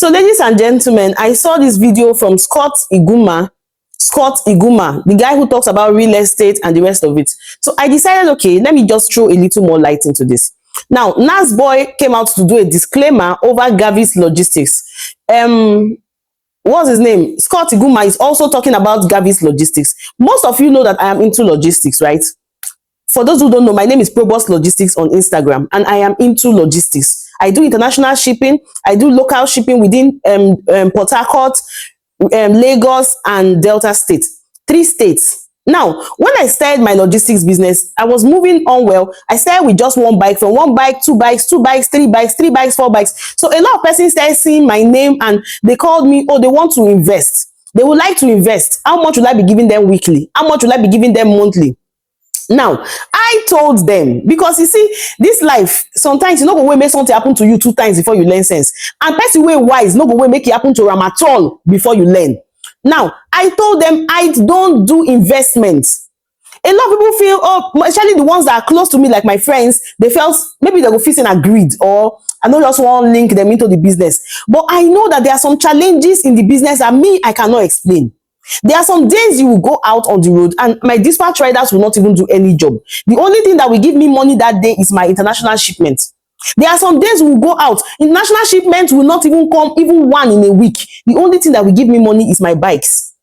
So, ladies and gentlemen, I saw this video from Scott Iguma, the guy who talks about real estate and the rest of it. So I decided, okay, let me just throw a little more light into this. Now, Nasboy came out to do a disclaimer over Gavis Logistics. What's his name? Scott Iguma is also talking about Gavis Logistics. Most of you know that I am into logistics, right? For those who don't know, my name is Probus Logistics on Instagram, and I am into logistics. I do international shipping. I do local shipping within Port Harcourt, Lagos, and Delta State. 3 states. Now, when I started my logistics business, I was moving on well. I started with just one bike, from one bike, 2 bikes, 2 bikes, 3 bikes, 3 bikes, 4 bikes. So a lot of persons started seeing my name and they called me, oh, they want to invest. They would like to invest. How much will I be giving them weekly? How much will I be giving them monthly? Now, I told them, because you see, this life, sometimes you know go make something happen to you 2 times before you learn sense. And person way wise, no go make it happen to Ram at all before you learn. Now, I told them I don't do investments. A lot of people feel, oh, especially the ones that are close to me, like my friends, they felt maybe they will feel agreed, or I don't just want to link them into the business. But I know that there are some challenges in the business that I cannot explain. There are some days you will go out on the road and my dispatch riders will not even do any job. The only thing that will give me money that day is my international shipment. There are some days we will go out. International shipment will not even come, even one in a week. The only thing that will give me money is my bikes.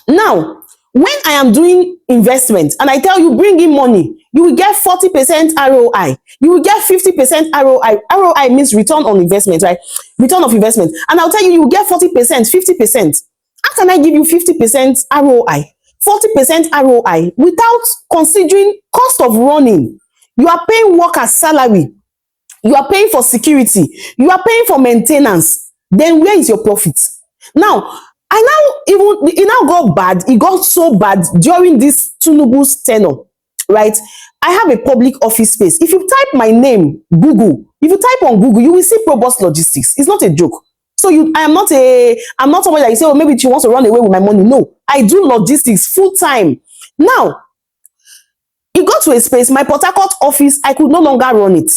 Now, when I am doing investment and I tell you bring in money, you will get 40% ROI. You will get 50% ROI. ROI means return on investment, right? Return of investment. And I'll tell you, you will get 40%, 50%. How can I give you 50% ROI, 40% ROI without considering cost of running? You are paying workers salary. You are paying for security. You are paying for maintenance. Then where is your profit? Now, it now got bad. It got so bad during this Tinubu's tenure, right? I have a public office space. If you type my name, if you type on Google, you will see Probus Logistics. It's not a joke. So I'm not somebody that you say, oh, maybe she wants to run away with my money. No, I do logistics full time. Now, it got to a space, my Port Harcourt office, I could no longer run it.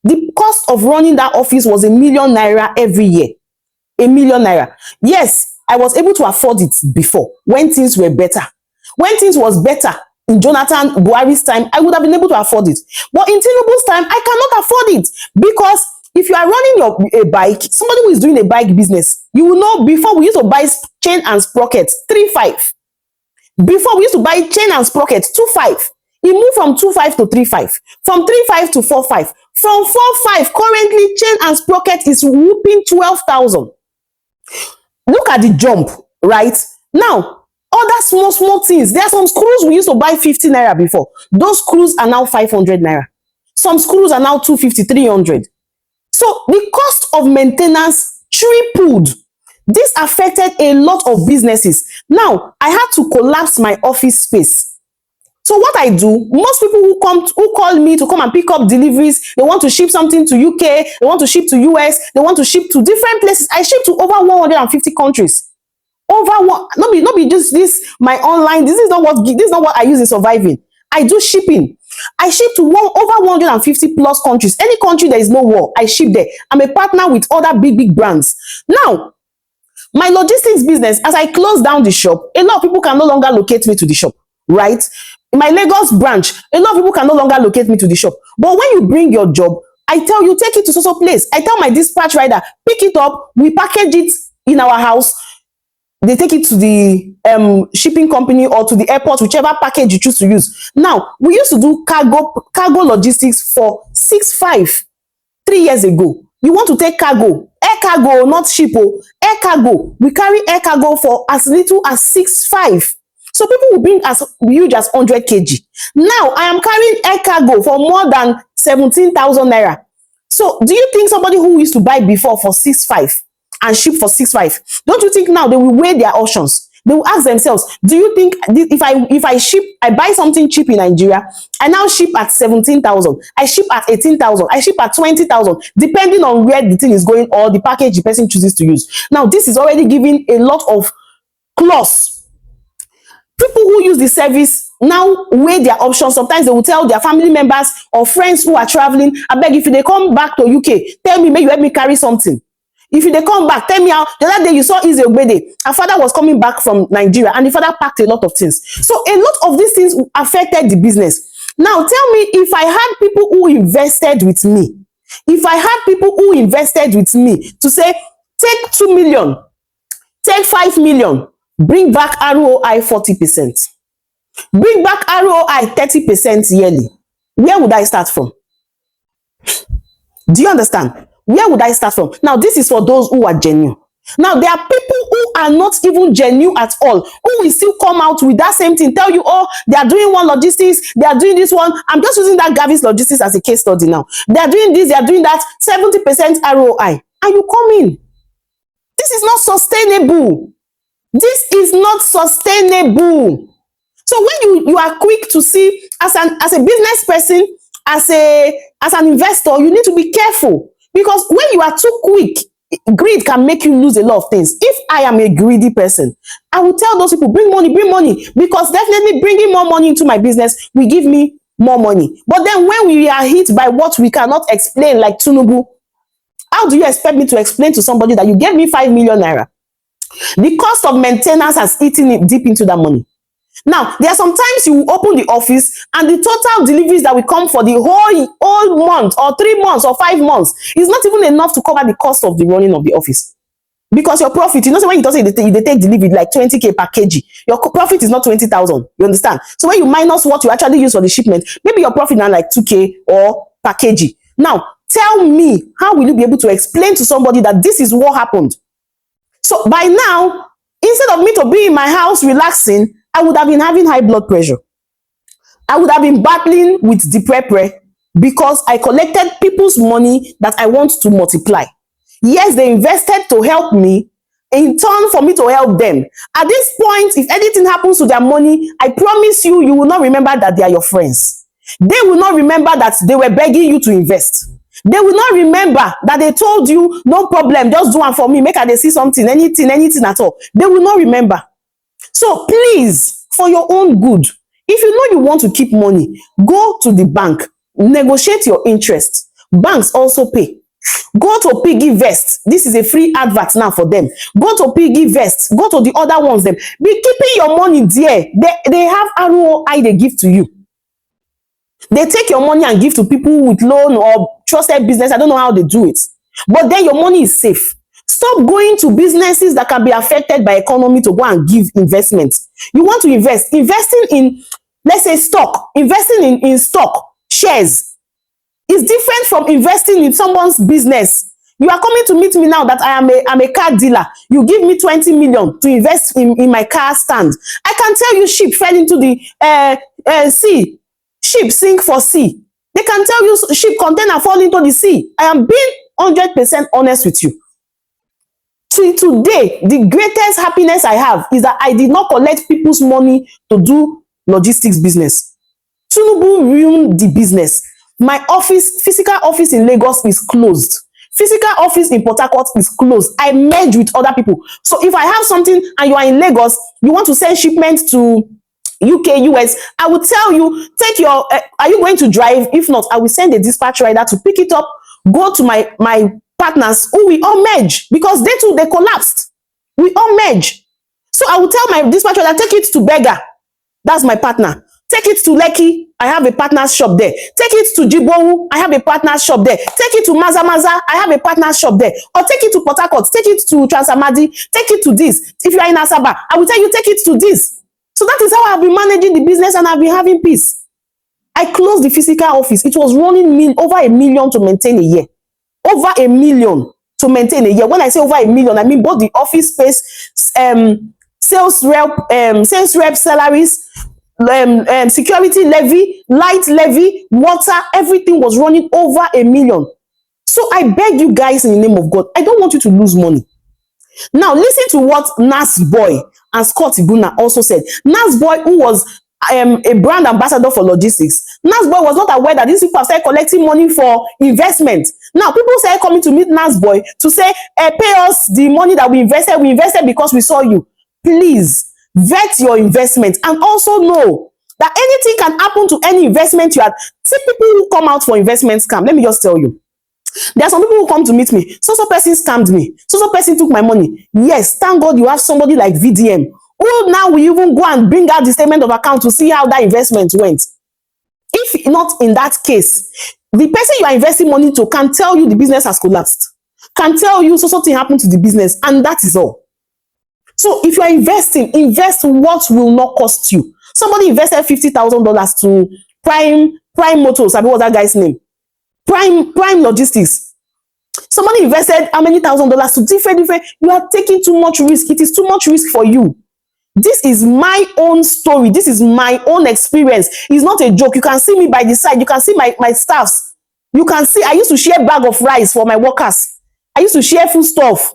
The cost of running that office was ₦1 million every year. ₦1 million. Yes, I was able to afford it before, when things were better. When things was better in Jonathan Buhari's time, I would have been able to afford it. But in Tinubu's time, I cannot afford it, because if you are running a bike, somebody who is doing a bike business, you will know before we used to buy chain and sprockets 3.5. Before we used to buy chain and sprockets 2.5. It moved from 2.5 to 3.5, from 3.5 to 4.5. From 4.5, currently chain and sprocket is whooping 12,000. Look at the jump, right? Now, other small things. There are some screws we used to buy 50 naira before. Those screws are now 500 naira. Some screws are now 250, 300. So the cost of maintenance tripled. This affected a lot of businesses. Now, I had to collapse my office space. So what I do, most people who call me to come and pick up deliveries, they want to ship something to UK, they want to ship to US, they want to ship to different places. I ship to over 150 countries. Not be just this my online. This is not what I use in surviving. I do shipping. I ship to over 150 plus countries. Any country there is no war, I ship there. I'm a partner with other big brands. Now, my logistics business, as I close down the shop, a lot of people can no longer locate me to the shop, right? In my Lagos branch, a lot of people can no longer locate me to the shop. But when you bring your job, I tell you, take it to so place. I tell my dispatch rider, pick it up, we package it in our house. They take it to the shipping company or to the airport, whichever package you choose to use. Now, we used to do cargo logistics for 6.5 3 years ago. You want to take cargo, air cargo, not ship, air cargo. We carry air cargo for as little as 6.5. So people will bring as huge as 100 kg. Now, I am carrying air cargo for more than 17,000 naira. So do you think somebody who used to buy before for 6.5 and ship for 6.5, don't you think now they will weigh their options? They will ask themselves, do you think if I buy something cheap in Nigeria, I now ship at 17,000, I ship at 18,000, I ship at 20,000, depending on where the thing is going or the package the person chooses to use. Now, this is already giving a lot of clause. People who use the service now weigh their options. Sometimes they will tell their family members or friends who are traveling, I beg, if they come back to UK, tell me, may you help me carry something. If you dey come back, tell me how the other day you saw Izzy Ogbede. Her father was coming back from Nigeria and the father packed a lot of things. So a lot of these things affected the business. Now tell me, if I had people who invested with me, if I had people who invested with me to say, take 2 million, take 5 million, bring back ROI 40%, bring back ROI 30% yearly, where would I start from? Do you understand? Where would I start from? Now, this is for those who are genuine. Now, there are people who are not even genuine at all, who will still come out with that same thing, tell you, oh, they are doing one logistics, they are doing this one. I'm just using that Gavis logistics as a case study now. They are doing this, they are doing that, 70% ROI. And you come in. This is not sustainable. This is not sustainable. So when you are quick to see, as a business person, as an investor, you need to be careful, because when you are too quick, greed can make you lose a lot of things. If I am a greedy person, I will tell those people, bring money, because definitely bringing more money into my business will give me more money. But then when we are hit by what we cannot explain, like Tinubu, how do you expect me to explain to somebody that you gave me 5 million naira? The cost of maintenance has eaten it deep into that money. Now, there are sometimes you open the office and the total deliveries that will come for the whole month or 3 months or 5 months is not even enough to cover the cost of the running of the office. Because your profit, you know, so when you don't say they take delivery like 20k per kg, your profit is not 20,000. You understand? So when you minus what you actually use for the shipment, maybe your profit now like 2k or per kg. Now, tell me, how will you be able to explain to somebody that this is what happened? So by now, instead of me to be in my house relaxing, I would have been having high blood pressure. I would have been battling with depression because I collected people's money that I want to multiply. Yes, they invested to help me, in turn for me to help them. At this point, if anything happens to their money, I promise you, you will not remember that they are your friends. They will not remember that they were begging you to invest. They will not remember that they told you, no problem, just do one for me, make I see something, anything at all. They will not remember. So please, for your own good, if you know you want to keep money, go to the bank, negotiate your interest. Banks also pay. Go to PiggyVest. This is a free advert now for them. Go to PiggyVest. Go to the other ones. Them be keeping your money there. They have ROI they give to you. They take your money and give to people with loan or trusted business. I don't know how they do it, but then your money is safe. Stop going to businesses that can be affected by economy to go and give investments. You want to invest. Investing in, let's say, stock. Investing in stock, shares, is different from investing in someone's business. You are coming to meet me now that I'm a car dealer. You give me 20 million to invest in my car stand. I can tell you ship fell into the sea. Ship sink for sea. They can tell you ship container fall into the sea. I am being 100% honest with you. Till today, the greatest happiness I have is that I did not collect people's money to do logistics business. Tinubu ruined the business. My office, physical office in Lagos is closed. Physical office in Port Harcourt is closed. I merge with other people. So if I have something and you are in Lagos, you want to send shipment to UK, US, I will tell you, take your, are you going to drive? If not, I will send a dispatch rider to pick it up, go to my partners who we all merge, because they too, they collapsed. We all merge. So I will tell my dispatch rider, take it to Beggar. That's my partner. Take it to Lekki. I have a partner's shop there. Take it to Jibowu. I have a partner's shop there. Take it to Maza Maza. I have a partner's shop there. Or take it to Port Harcourt. Take it to Transamadi. Take it to this. If you are in Asaba, I will tell you, take it to this. So that is how I've been managing the business and I've been having peace. I closed the physical office. It was running over 1 million to maintain a year. Over 1 million to maintain a year. When I say over 1 million, I mean both the office space, sales rep salaries, security levy, light levy, water, everything was running over 1 million. So I beg you guys in the name of God, I don't want you to lose money. Now listen to what Nasboy and scottiguma also said. Nasboy, who was a brand ambassador for logistics, Nasboy was not aware that these people have started collecting money for investment. Now people started coming to meet Nasboy to say, pay us the money that we invested because we saw you. Please vet your investment and also know that anything can happen to any investment you have. See people who come out for investment scam. Let me just tell you, There are some people who come to meet me. So person scammed me. So person took my money. Yes, thank God you have somebody like VDM who now will even go and bring out the statement of account to see how that investment went. If not in that case, the person you are investing money to can tell you the business has collapsed, can tell you something happened to the business, and that is all. So if you are investing, invest what will not cost you. Somebody invested $50,000 to Prime Motors. I mean, what's that guy's name? Prime Logistics. Somebody invested how many $1,000s to different. You are taking too much risk. It is too much risk for you. This is my own story. This is my own experience. It's not a joke. You can see me by the side. You can see my staffs. You can see I used to share bag of rice for my workers. I used to share food stuff.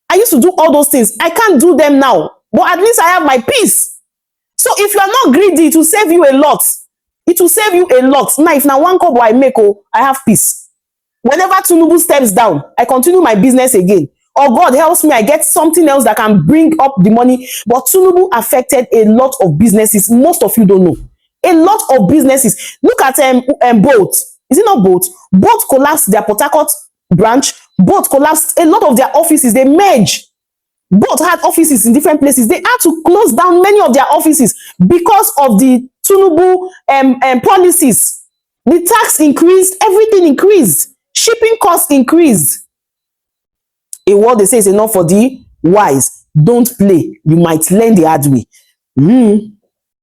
I used to do all those things. I can't do them now, but at least I have my peace. So if you are not greedy, it will save you a lot. It will save you a lot. Now, if now one kobo I make, I have peace. Whenever Tinubu steps down, I continue my business again. Or God helps me, I get something else that can bring up the money. But Tinubu affected a lot of businesses. Most of you don't know. A lot of businesses. Look at Bolt. Is it not Bolt? Bolt collapsed their Port Harcourt branch. Bolt collapsed a lot of their offices. They merged. Both had offices in different places. They had to close down many of their offices because of the Tinubu policies. The tax increased, everything increased, shipping costs increased. A word they say is enough for the wise. Don't play. You might learn the hard way.